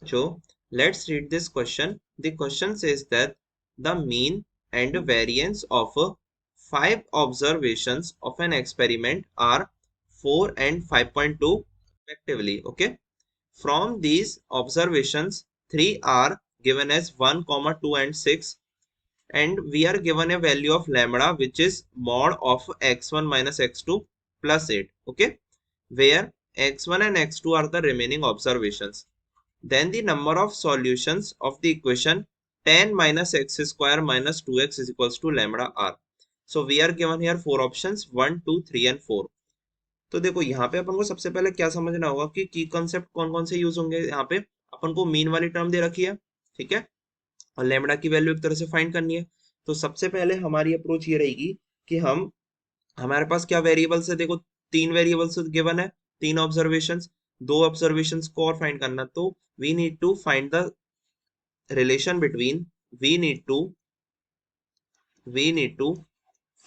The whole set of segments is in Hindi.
So let's read this question. The question says that the mean and variance of 5 observations of an experiment are 4 and 5.2 respectively. Okay. From these observations, 3 are given as 1, 2 and 6, and we are given a value of lambda which is mod of x1 minus x2 plus 8. Okay. Where x1 and x2 are the remaining observations. Then the number of solutions of the equation 10 minus x square minus 2x is equals to lambda r. So we are given here 4 options 1, 2, 3 and 4. तो देखो यहाँ पे अपन को सबसे पहले क्या समझना होगा कि की कॉन्सेप्ट कौन कौन से यूज होंगे। यहाँ पे अपन को मीन वाली टर्म दे रखी है, ठीक है, और लैम्बडा की वैल्यू एक तरह से फाइंड करनी है। तो सबसे पहले हमारी अप्रोच ये रहेगी कि हमारे पास क्या वेरिएबल्स है। देखो 3 वेरिएबल्स गिवन है, 3 ऑब्जर्वेशंस, 2 ऑब्जर्वेशंस को और फाइंड करना। तो we need to find the relation between we need to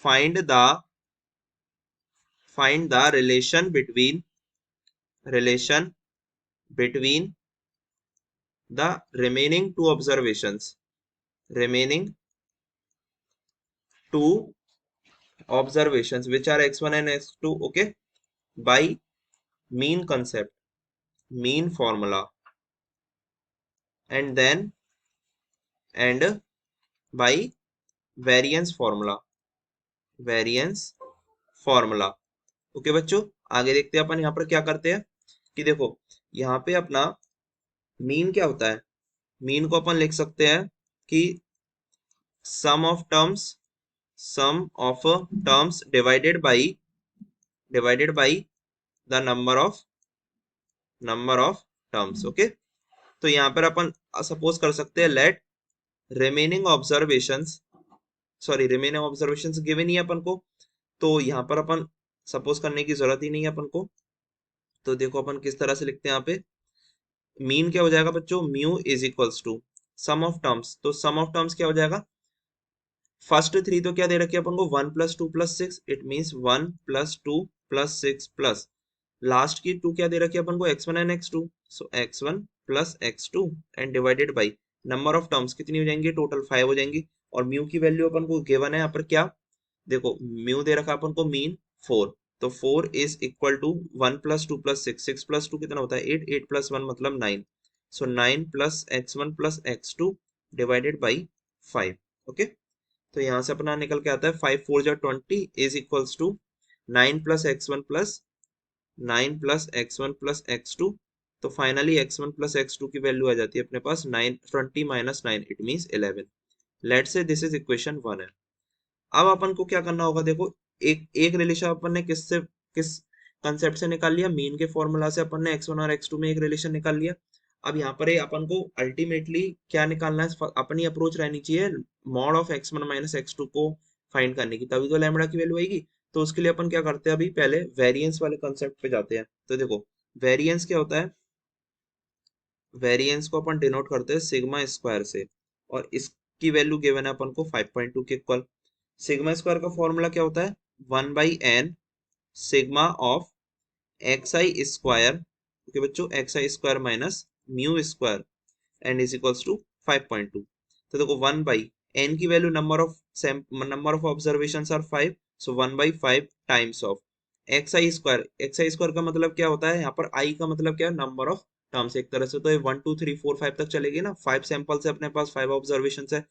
find the relation between the remaining 2 observations which are x1 and x2, okay, by mean concept, mean formula, and by variance formula। Okay बच्चों, आगे देखते हैं अपन यहाँ पर क्या करते हैं कि देखो यहाँ पे अपना मीन क्या होता है। मीन को अपन लिख सकते हैं कि sum of terms divided by the number of terms. Okay, तो यहाँ पर अपन सपोज कर सकते हैं लेट रिमेनिंग ऑब्जर्वेशंस गिवन ही है अपन को, तो यहाँ पर अपन सपोज करने की जरूरत ही नहीं है अपन को। तो देखो अपन किस तरह से लिखते हैं यहाँ पे। मीन क्या हो जाएगा बच्चों, mu is equals to sum of terms. तो सम ऑफ टर्म्स क्या हो जाएगा, फर्स्ट 3 तो क्या दे रखे अपन को 1 + 2 + 6, इट मींस 1 + 2 + 6 प्लस लास्ट की 2 क्या दे रखी है अपन को x1 and x2। So x1 + x2 and divided by number of terms कितनी हो जाएंगी, टोटल 5 हो जाएंगी। और म्यू की वैल्यू अपन को गिवन है यहाँ पर क्या, देखो म्यू दे रखा अपन को मीन 4, तो 4 इज इक्वल टू 1 + 2 + 6, 6 + 2 कितना होता है 8, 8 + 1 मतलब 9। सो 9 + x1 + x2 divided by 5। Okay, तो यहाँ से अपना निकल के आता है 5 4 जा 20 is equals to 9 + x1 + x2। तो फाइनली x1 + x2 की वैल्यू आ जाती है अपने पास 9, 20 - 9 it means 11। Let's say this is equation 1 है। अब अपन को क्या करना होगा, देखो एक एक रिलेशन अपन ने किस कंसेप्ट से निकाल लिया, मीन के फॉर्मूला से अपन ने x1 और x2 में एक रिलेशन निकाल लिया। अब यहाँ पर अपन को अल्टीमेटली क्या निकालना है, अपनी अप्रोच रहनी चाहिए मॉड ऑफ x1 - x2 को फाइंड करने की, तभी तो लैम्बडा की वैल्यू आएगी। तो उसके लिए अपन क्या करते हैं, अभी पहले वेरिएंस वाले कंसेप्ट पे जाते हैं। तो देखो वेरिएंस क्या होता है, वेरिएंस को अपन डिनोट करते हैं सिग्मा स्क्वायर से, और इसकी वैल्यू गिवन है अपन को 5.2 के इक्वल। सिग्मा स्क्वायर का फॉर्मूला क्या होता है, 1/n sigma of xi square, okay बच्चों, xi square minus mu square and is equals to 5.2। तो देखो 1/n की value number of observations are 5, so 1/5 times of xi square का मतलब क्या होता है, यहाँ पर i का मतलब क्या है, नंबर ऑफ टर्म्स एक तरह से। तो ये 1 2 3 4 5 तक चलेगी ना, 5 सैंपल्स है अपने पास, 5 ऑब्जर्वेशंस है।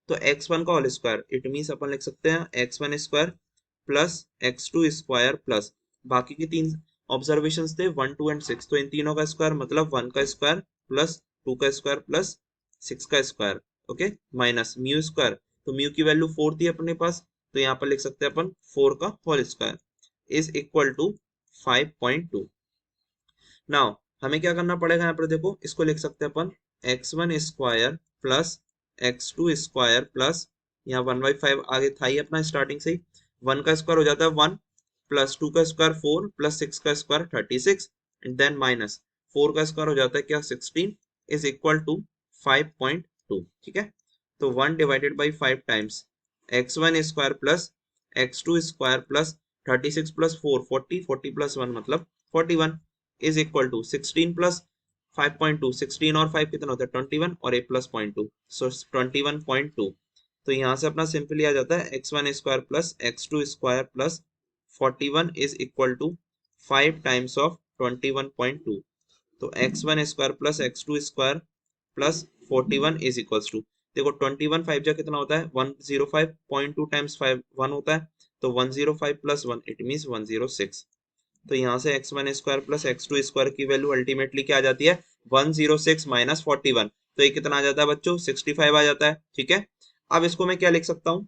तो x1 का होल स्क्वायर, इट मींस अपन लिख सकते हैं x1 square plus x2 square plus बाकी की 3 ऑब्जर्वेशंस थे 1 2 एंड 6, तो इन तीनों का स्क्वायर मतलब 1 का स्क्वायर प्लस 2 का स्क्वायर प्लस 6 का square, okay, minus mu square. तो म्यू की वैल्यू 4 थी अपने पास, तो यहाँ पर लिख सकते हैं अपन 4 का whole square is equal to 5.2। Now हमें क्या करना पड़ेगा, यहाँ पर देखो इसको लिख सकते हैं अपन x1 square plus x2 square plus यहाँ 1/5 आगे था ही अपना स्टार्टिंग से ही, 1 का स्क्वायर हो जाता है 1 प्लस 2 का स्क्वायर 4 प्लस 6 का स्क्वायर 36 एंड देन माइनस 4 का स्क्वायर हो जाता है क्या 16 इज इक्वल टू 5.2। ठीक है, तो 1 divided by 5 times x1 square plus x2 square plus 36 plus 4 40, 40 plus 1 मतलब 41 इज इक्वल टू 16 प्लस 5.2, 16 और 5 कितना होता है 21 और a प्लस 0.2, सो 21.2। तो यहाँ से अपना सिंपली आ जाता है x1 square plus x2 square plus 41 is equal to 5 times of 21.2। तो x1 square plus x2 square plus 41 is equals to, देखो 21 5 जा कितना होता है 105.2 टाइम्स 5 1 होता है, तो 105 प्लस 1 इट मीन्स 106। तो यहाँ से x1 square plus x2 square की वैल्यू अल्टीमेटली क्या आ जाती है 106 माइनस 41, तो ये कितना आ जाता है बच्चों 65 आ जाता है। ठीक है, अब इसको मैं क्या लिख सकता हूँ,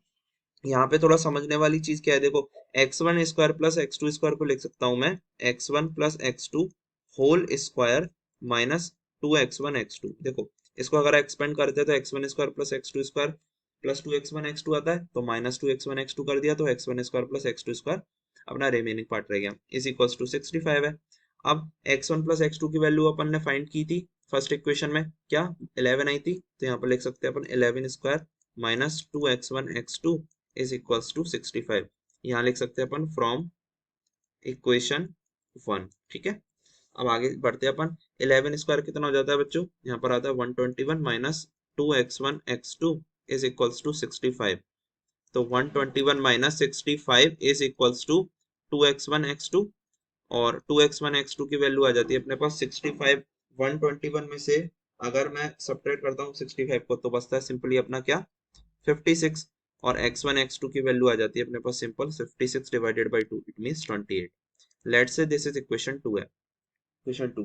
यहाँ पे थोड़ा समझने वाली चीज क्या है, देखो x1 square plus x2 square को लिख सकता हूँ मैं x1 plus x2 whole square minus 2x1 x2। देखो इसको अगर एक्सपेंड करते हैं तो x1 square plus x2 square plus 2x1 x2 आता है, तो माइनस 2x1 x2 कर दिया, तो x1 square plus x2 square अपना रिमेनिंग पार्ट रह गया इज इक्वल्स टू 65 है। अब x1 प्लस x2 की वैल्यू अपन ने फाइंड की थी फर्स्ट इक्वेशन में, क्या 11 आई थी, तो यहाँ पर लिख सकते हैं अपन 11 square minus 2x1 x2 is equals to 65। यहाँ लिख सकते हैं अपन फ्रॉम इक्वेशन 1। ठीक है, अब आगे बढ़ते हैं अपन, 11 स्क्वायर कितना हो जाता है बच्चों, यहाँ पर आता है 121 minus 2x1 x2 is equals to 65। तो 121 minus 65 is equals to 2x1 x2, और 2x1 x2 की वैल्यू आ जाती है अपने पास 65। 121 में से अगर मैं सब्ट्रैक्ट करता हूँ 65 को, तो बचता है सिंपली अपना क्या 56, और x1 x2 की वैल्यू आ जाती है अपने पास simple 56 divided by 2 it means 28। Let's say this is equation 2 है, इक्वेशन 2।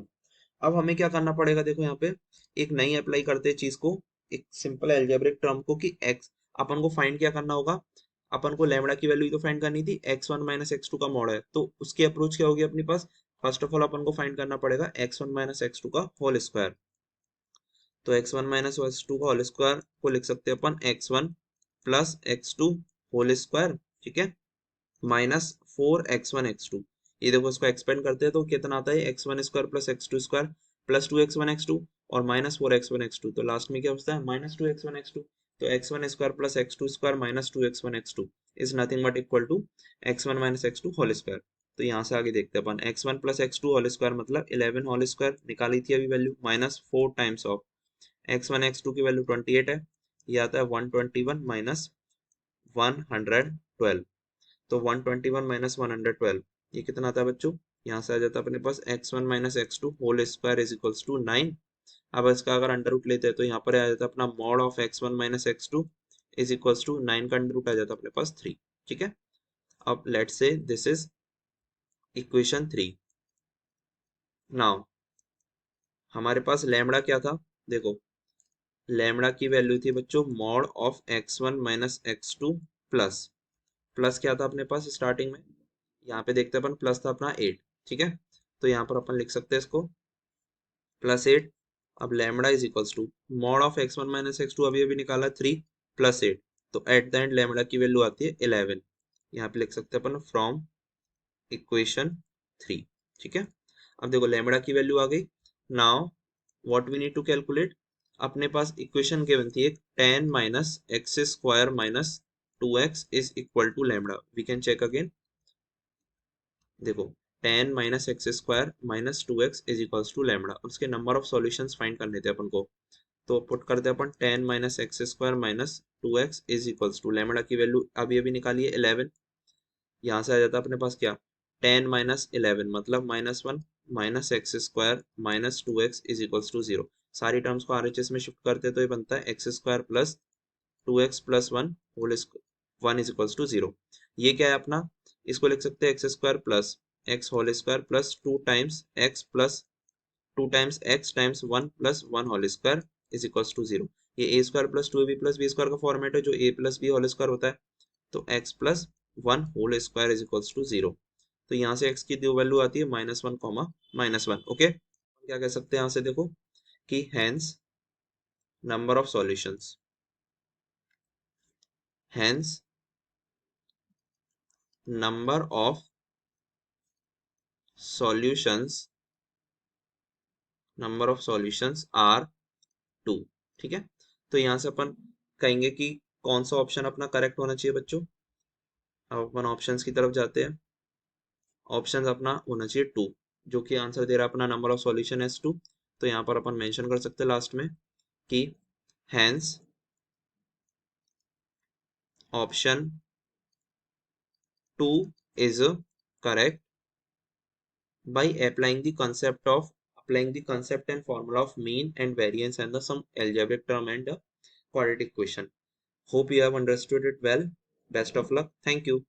अब हमें क्या करना पड़ेगा, देखो यहाँ पे एक नई अप्लाई करते हैं चीज को, एक सिंपल एल्जेब्रिक टर्म को, कि x अपन को फाइंड क्या करना होगा, अपन को लैम्बडा की वैल्यू तो फाइंड करनी थी, x1 माइनस x2 का मॉड है, तो उसकी अप्रोच क्या होगी अपने पास, फर्स्ट ऑफ ऑल अपन को फाइंड करना पड़ेगा x1 माइनस x2 का होल स्क्वायर। तो x1 माइनस x2 का होल स्क्वायर को लिख सकते हैं अपन x1 plus x2 whole square, ठीक है, माइनस 4x1 x2। ये देखो इसको एक्सपेंड करते हैं तो कितना आता है x1 square plus x2 square plus 2x1 x2 और माइनस 4x1 x2, तो लास्ट में क्या बचता है माइनस 2x1 x2। तो x1 square plus x2 square minus 2x1 x2 is nothing but equal to x1 minus x2 whole square. तो यहाँ से आगे देखते हैं अपन, x1 plus x2 whole square मतलब 11 होल स्क्वायर निकाली थी अभी value, minus 4 times of x1 x2 की वैल्यू 28 है, ये आता है 121 माइनस 112। तो 121 माइनस 112 ये कितना आता है बच्चों, यहाँ से आ जाता है अपने पास x1 minus x2 whole square is equals to 9। अब इसका अगर अंडर रूट लेते हैं तो यहाँ पर आ जाता है अपना mod of x1 minus x2 is equals to 9 का अंडर रूट आ जाता है अपने पास 3। ठीक है, अब let's say this is equation 3। Now हमारे पास लैम्बडा क्या था, देखो लैम्बडा की वैल्यू थी बच्चों mod of x1 minus x2 plus, plus क्या था अपने पास स्टार्टिंग में, यहाँ पे देखते हैं अपन प्लस था अपना 8। ठीक है, तो यहाँ पर अपन लिख सकते हैं इसको +8। अब lambda is equals to mod of x1 minus x2 अभी अभी निकाला 3 प्लस 8, तो एट द एंड लैम्बडा की वैल्यू आती है 11। यहाँ पे लिख सकते हैं अपन फ्रॉम इक्वेशन 3। ठीक है, अब देखो लैम्बडा की वैल्यू आ गई। Now what we need to calculate, अपने पास इक्वेशन गिवन थी एक 10 minus x square minus 2x is equal to lambda, we can check again. देखो 10 minus x square minus 2x is equals to lambda, उसके नंबर ऑफ सॉल्यूशंस फाइंड करने थे अपन को, तो पुट करते हैं अपन 10 minus x square minus 2x is equals to lambda की वैल्यू अभी अभी निकाली है 11। यहाँ से आ जाता है अपने पास क्या 10 माइनस 11 मतलब -1 minus x square minus 2x is equals to 0। सारी टर्म्स को आरएचएस में शिफ्ट करते हैं तो ये बनता है X square plus 2x plus 1 whole 1 is equals to 0। ये क्या है अपना, इसको लिख सकते हैं X square plus X whole square plus 2 times X plus 2 times X times 1 plus 1 whole square is equals to 0। ये A square plus 2ab plus B square का फॉर्मेट है जो a plus B whole square होता है, तो x plus 1 whole square is equals to 0। तो यहाँ से x की दो वैल्यू आती है -1 कॉमा -1। ओके, क्या कह सकते हैं यहाँ से देखो कि hence number of solutions, hence number of solutions, number of solutions are 2। ठीक है, तो यहाँ से अपन कहेंगे कि कौन सा ऑप्शन अपना करेक्ट होना चाहिए बच्चों। अब अपन ऑप्शंस की तरफ जाते हैं, ऑप्शन अपना होना चाहिए 2, जो कि आंसर दे रहा है अपना नंबर ऑफ सॉल्यूशन एस 2। तो यहाँ पर अपन मेंशन कर सकते हैं लास्ट में कि hence option 2 is correct by applying the concept and formula of mean and variance and the some algebraic term and quadratic equation. Hope you have understood it well. Best of luck. Thank you.